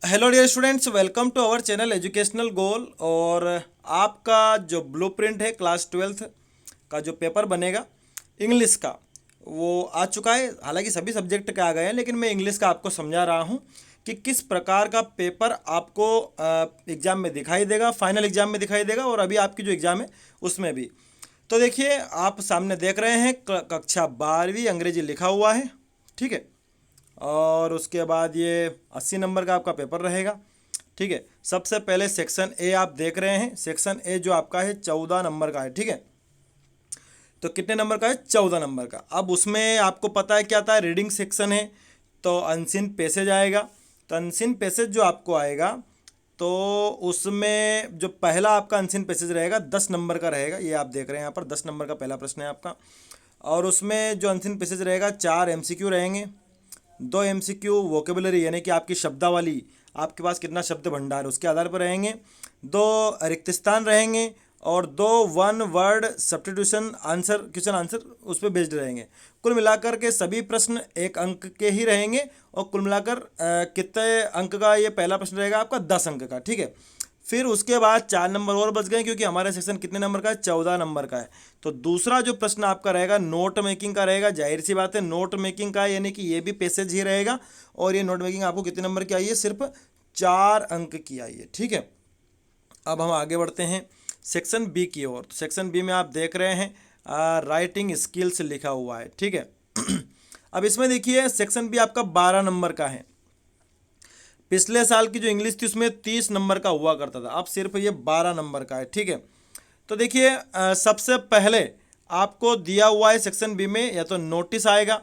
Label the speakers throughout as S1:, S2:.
S1: Hello dear students, welcome to our channel educational goal. और आपका जो ब्लूप्रिंट है क्लास 12th का जो पेपर बनेगा इंग्लिश का, वो आ चुका है। हालांकि सभी सब्जेक्ट के आ गए हैं, लेकिन मैं इंग्लिश का आपको समझा रहा हूँ कि किस प्रकार का पेपर आपको एग्ज़ाम में दिखाई देगा, फाइनल एग्ज़ाम में दिखाई देगा और अभी आपकी जो एग्ज़ाम है उसमें भी। तो देखिए, आप सामने देख रहे हैं कक्षा 12वीं अंग्रेजी लिखा हुआ है, ठीक है। और उसके बाद ये 80 नंबर का आपका पेपर रहेगा, ठीक है। सबसे पहले सेक्शन ए आप देख रहे हैं। सेक्शन ए जो आपका है 14 नंबर का है, ठीक है। तो कितने नंबर का है? 14 नंबर का। अब उसमें आपको पता है क्या आता है, रीडिंग सेक्शन है, तो अनसीन पैसेज आएगा। तो अनसीन पैसेज जो आपको आएगा, तो उसमें जो पहला आपका अनसीन पैसेज रहेगा 10 नंबर का रहेगा। ये आप देख रहे हैं यहाँ पर 10 नंबर का पहला प्रश्न है आपका। और उसमें जो अनसीन पैसेज रहेगा 4 MCQ रहेंगे, 2 MCQ वोकेबलरी यानी कि आपकी शब्दावली, आपके पास कितना शब्द भंडार है उसके आधार पर रहेंगे, 2 रिक्त स्थान रहेंगे और 2 1 word substitution answer, question answer उस पर बेस्ड रहेंगे। कुल मिलाकर के सभी प्रश्न 1 अंक के ही रहेंगे और कुल मिलाकर कितने अंक का ये पहला प्रश्न रहेगा आपका? 10 अंक का, ठीक है। फिर उसके बाद 4 नंबर और बच गए, क्योंकि हमारा सेक्शन कितने नंबर का है? 14 नंबर का है। तो दूसरा जो प्रश्न आपका रहेगा नोट मेकिंग का रहेगा। जाहिर सी बात है, नोट मेकिंग का यानी कि ये भी पैसेज ही रहेगा। और ये नोट मेकिंग आपको कितने नंबर की आई है? सिर्फ 4 अंक की आई है, ठीक है। अब हम आगे बढ़ते हैं सेक्शन बी की ओर। तो सेक्शन बी में आप देख रहे हैं राइटिंग स्किल्स लिखा हुआ है, ठीक है। अब इसमें देखिए, सेक्शन बी आपका 12 नंबर का है। पिछले साल की जो इंग्लिश थी उसमें 30 नंबर का हुआ करता था, अब सिर्फ ये 12 नंबर का है, ठीक है। तो देखिए, सबसे पहले आपको दिया हुआ है सेक्शन बी में, या तो नोटिस आएगा,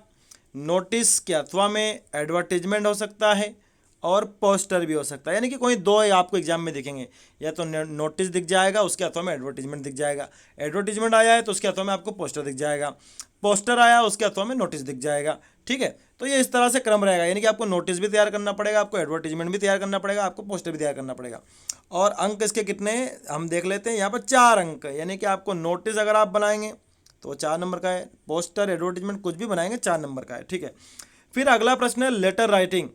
S1: नोटिस के अथवा में एडवर्टीजमेंट हो सकता है और पोस्टर भी हो सकता है। यानी कि कोई दो आपको एग्जाम में दिखेंगे, या तो नोटिस दिख जाएगा, उसके अथवा में एडवर्टीजमेंट दिख जाएगा। एडवर्टीजमेंट आया है तो उसके अथवा में आपको पोस्टर दिख जाएगा, पोस्टर आया उसके अथवा में नोटिस दिख जाएगा, ठीक है। तो ये इस तरह से क्रम रहेगा, यानी कि आपको नोटिस भी तैयार करना पड़ेगा, आपको एडवर्टीजमेंट भी तैयार करना पड़ेगा, आपको पोस्टर भी तैयार करना पड़ेगा। और अंक इसके कितने हैं हम देख लेते हैं। यहाँ पर 4 अंक, यानी कि आपको नोटिस अगर आप बनाएंगे तो 4 नंबर का है, पोस्टर एडवर्टीजमेंट कुछ भी बनाएंगे 4 नंबर का है, ठीक है। फिर अगला प्रश्न है लेटर राइटिंग,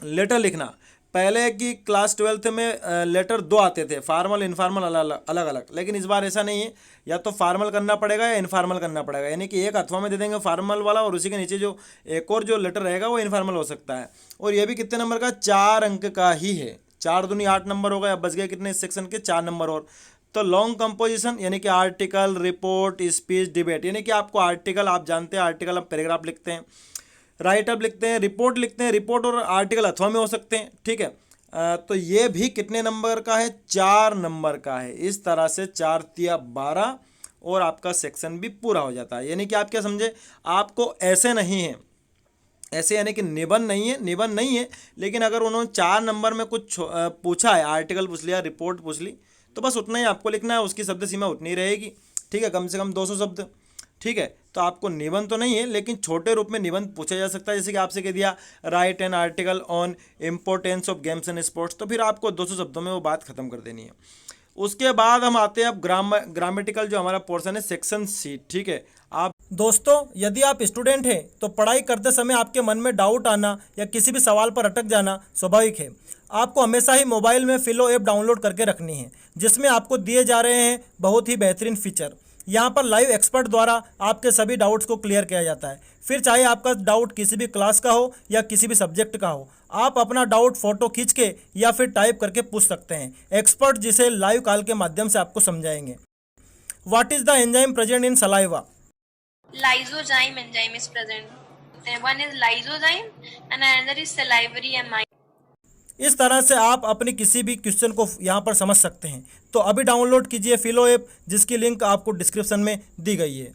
S1: लेटर लिखना। पहले की क्लास 12th में लेटर 2 आते थे, फार्मल इनफार्मल अलग अलग, लेकिन इस बार ऐसा नहीं है। या तो फार्मल करना पड़ेगा या इनफार्मल करना पड़ेगा, यानी कि एक अथवा में दे देंगे फार्मल वाला और उसी के नीचे जो एक और जो लेटर रहेगा वो इनफार्मल हो सकता है। और ये भी कितने नंबर का? 4 अंक का ही है। 4 दूनी 8 नंबर हो गए। अब बच गए कितने इस सेक्शन के? 4 नंबर और। तो लॉन्ग कंपोजिशन यानी कि आर्टिकल, रिपोर्ट, स्पीच, डिबेट, यानी कि आपको आर्टिकल, आप जानते हैं आर्टिकल हम पैराग्राफ लिखते हैं, राइट अप लिखते हैं, रिपोर्ट लिखते हैं, रिपोर्ट और आर्टिकल अथवा में हो सकते हैं, ठीक है। तो ये भी कितने नंबर का है? 4 नंबर का है। इस तरह से 4 तिया 12 और आपका सेक्शन भी पूरा हो जाता है। यानी कि आप क्या समझे, आपको ऐसे नहीं है, ऐसे यानी कि निबंध नहीं है, निबंध नहीं है, लेकिन अगर उन्होंने 4 नंबर में कुछ पूछा है, आर्टिकल पूछ लिया, रिपोर्ट पूछ ली, तो बस उतना ही आपको लिखना है, उसकी शब्द सीमा उतनी रहेगी, ठीक है, कम से कम 200 शब्द, ठीक है। तो आपको निबंध तो नहीं है, लेकिन छोटे रूप में निबंध पूछा जा सकता है। जैसे कि आपसे कह दिया right an article on importance of games and sports, तो फिर आपको 200 शब्दों में वो बात खत्म कर देनी है। उसके बाद हम आते हैं अब ग्रामेटिकल जो हमारा पोर्शन है सेक्शन सी, ठीक है। आप दोस्तों, यदि आप स्टूडेंट हैं तो पढ़ाई करते समय आपके मन में डाउट आना या किसी भी सवाल पर अटक जाना स्वाभाविक है। आपको हमेशा ही मोबाइल में फिलो ऐप डाउनलोड करके रखनी है, जिसमें आपको दिए जा रहे हैं बहुत ही बेहतरीन फीचर। यहाँ पर लाइव एक्सपर्ट द्वारा आपके सभी डाउट्स को क्लियर किया जाता है। फिर चाहे आपका डाउट किसी भी क्लास का हो या किसी भी सब्जेक्ट का हो, आप अपना डाउट फोटो खींच के या फिर टाइप करके पूछ सकते हैं। एक्सपर्ट जिसे लाइव कॉल के माध्यम से आपको समझाएंगे। What is the enzyme present in saliva?
S2: Lysozyme enzyme is present. One is lysozyme and another is salivary amide.
S1: इस तरह से आप अपनी किसी भी क्वेश्चन को यहाँ पर समझ सकते हैं। तो अभी डाउनलोड कीजिए फिलो ऐप, जिसकी लिंक आपको डिस्क्रिप्शन में दी गई है।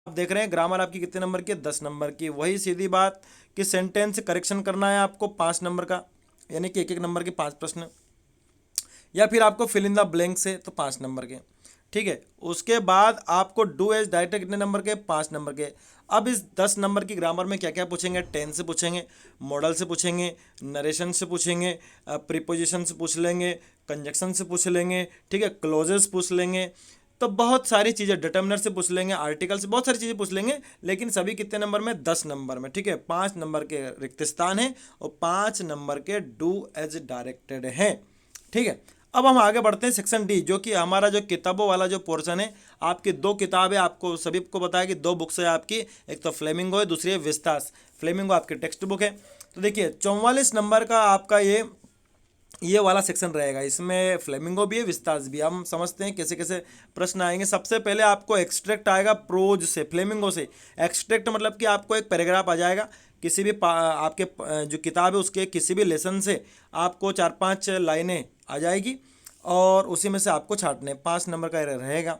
S1: आप देख रहे हैं ग्रामर आपकी कितने नंबर की है? 10 नंबर की। वही सीधी बात कि सेंटेंस करेक्शन करना है आपको 5 नंबर का, यानी कि 1 1 नंबर के 5 प्रश्न, या फिर आपको फिल इन द ब्लैंक से तो 5 नंबर के, ठीक है। उसके बाद आपको डू एज डायरेक्टर कितने नंबर के? 5 नंबर के। अब इस 10 नंबर की ग्रामर में क्या क्या पूछेंगे? टेंस से पूछेंगे, मॉडल से पूछेंगे, नरेशन से पूछेंगे, प्रीपोजिशन से पूछ लेंगे, कंजक्शन से पूछ लेंगे, ठीक है, क्लोजेस पूछ लेंगे, तो बहुत सारी चीज़ें डिटर्मिनर से पूछ लेंगे, आर्टिकल से बहुत सारी चीज़ें पूछ लेंगे, लेकिन सभी कितने नंबर में, 10 नंबर में, ठीक है। 5 नंबर के रिक्त स्थान है और 5 नंबर के डू एज डायरेक्टेड हैं, ठीक है। अब हम आगे बढ़ते हैं सेक्शन डी, जो कि हमारा जो किताबों वाला जो पोर्शन है। आपकी 2 किताबें, आपको सभी को बताया कि 2 बुक्स है आपकी, एक तो फ्लेमिंगो है, दूसरी है विस्तास। फ्लेमिंगो आपकी टेक्स्ट बुक है। तो देखिए 44 नंबर का आपका ये वाला सेक्शन रहेगा। इसमें फ्लेमिंगो भी है, विस्तास भी। हम समझते हैं कैसे कैसे प्रश्न आएंगे। सबसे पहले आपको एक्सट्रैक्ट आएगा प्रोज से, फ्लेमिंगो से। एक्सट्रैक्ट मतलब कि आपको एक पैराग्राफ आ जाएगा किसी भी आपके जो किताब है उसके किसी भी लेसन से, आपको 4-5 लाइनें आ जाएगी और उसी में से आपको छांटने, 5 नंबर का एरर रहेगा।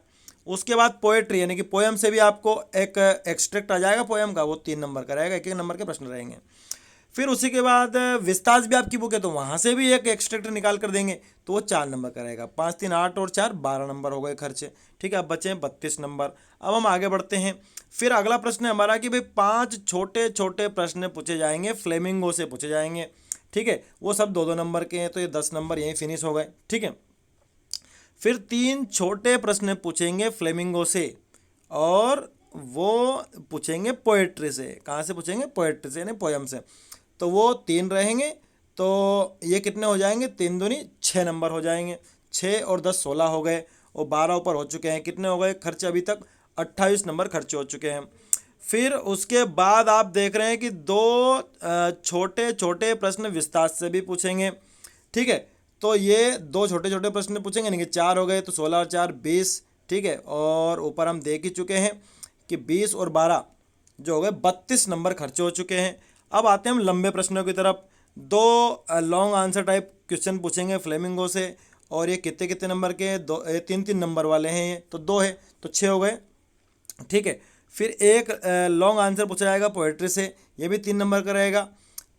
S1: उसके बाद पोएट्री यानी कि पोएम से भी आपको एक एक्सट्रैक्ट आ जाएगा पोएम का, वो 3 नंबर का रहेगा, 1-1 नंबर के प्रश्न रहेंगे। फिर उसी के बाद विस्तास भी आपकी बुक है तो वहाँ से भी एक एक्सट्रैक्ट निकाल कर देंगे, तो वो 4 नंबर का रहेगा। 5, 3, 8 और 4 12 नंबर हो गए खर्चे, ठीक है। अब बचे हैं 32 नंबर। अब हम आगे बढ़ते हैं। फिर अगला प्रश्न है हमारा कि भाई 5 छोटे छोटे प्रश्न पूछे जाएंगे, फ्लेमिंगो से पूछे जाएंगे, ठीक है। वो सब 2-2 नंबर के हैं, तो ये 10 नंबर यहीं फिनिश हो गए, ठीक है। फिर 3 छोटे प्रश्न पूछेंगे फ्लेमिंगो से और वो पूछेंगे पोएट्री से। कहाँ से पूछेंगे? पोएट्री से यानी पोयम से। तो वो 3 रहेंगे, तो ये कितने हो जाएंगे? 3 दूनी 6 नंबर हो जाएंगे। 6 और 10 16 हो गए और 12 ऊपर हो चुके हैं। कितने हो गए खर्चे? अभी तक 28 नंबर खर्चे हो चुके हैं। फिर उसके बाद आप देख रहे हैं कि 2 छोटे छोटे प्रश्न विस्तार से भी पूछेंगे, ठीक है। तो ये 2 छोटे छोटे प्रश्न पूछेंगे, यानी कि 4 हो गए, तो 16 और 4 20, ठीक है। और ऊपर हम देख ही चुके हैं कि 20 और 12 जो हो गए 32 नंबर खर्चे हो चुके हैं। अब आते हैं हम लंबे प्रश्नों की तरफ। 2 लॉन्ग आंसर टाइप क्वेश्चन पूछेंगे फ्लेमिंगो से, और ये कितने कितने नंबर के हैं? 3-3 नंबर वाले हैं ये, तो 2 है तो 6 हो गए, ठीक है। फिर एक लॉन्ग आंसर पूछा जाएगा पोएट्री से, ये भी 3 नंबर का रहेगा,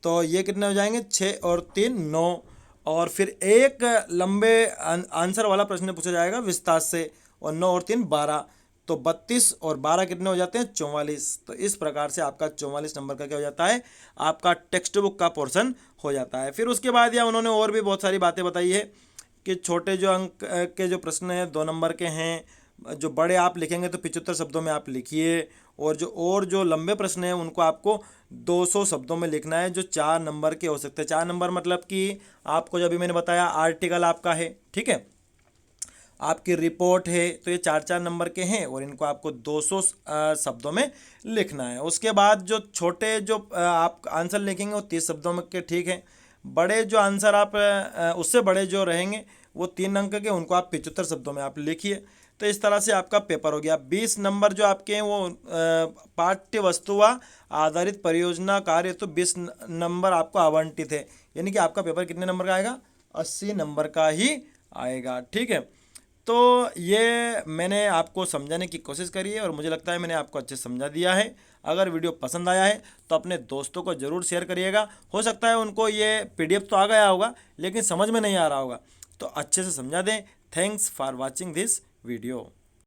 S1: तो ये कितने हो जाएंगे? 6 और 3 9। और फिर एक लंबे आंसर वाला प्रश्न पूछा जाएगा विस्तार से, और 9 और 3 12, तो 32 और 12 कितने हो जाते हैं? 44। तो इस प्रकार से आपका 44 नंबर का क्या हो जाता है? आपका टेक्स्ट बुक का पोर्शन हो जाता है। फिर उसके बाद या उन्होंने और भी बहुत सारी बातें बताई है कि छोटे जो अंक के जो प्रश्न हैं 2 नंबर के हैं, जो बड़े आप लिखेंगे तो 75 शब्दों में आप लिखिए, और जो लंबे प्रश्न हैं उनको आपको 200 शब्दों में लिखना है, जो 4 नंबर के हो सकते हैं। 4 नंबर मतलब कि आपको जो अभी मैंने बताया आर्टिकल आपका है, ठीक है, आपकी रिपोर्ट है, तो ये 4-4 नंबर के हैं और इनको आपको 200 शब्दों में लिखना है। उसके बाद जो छोटे जो आप आंसर लिखेंगे वो 30 शब्दों में के, ठीक है। बड़े जो आंसर आप उससे बड़े जो रहेंगे वो 3 अंक के, उनको आप 75 शब्दों में आप लिखिए। तो इस तरह से आपका पेपर हो गया। 20 नंबर जो आपके हैं वो पाठ्य वस्तु व आधारित परियोजना कार्य, तो 20 नंबर आपको आवंटित है, यानी कि आपका पेपर कितने नंबर का आएगा? 80 नंबर का ही आएगा, ठीक है। तो ये मैंने आपको समझाने की कोशिश करी है और मुझे लगता है मैंने आपको अच्छे समझा दिया है। अगर वीडियो पसंद आया है तो अपने दोस्तों को ज़रूर शेयर करिएगा। हो सकता है उनको ये PDF तो आ गया होगा लेकिन समझ में नहीं आ रहा होगा, तो अच्छे से समझा दें। Thanks for watching this video.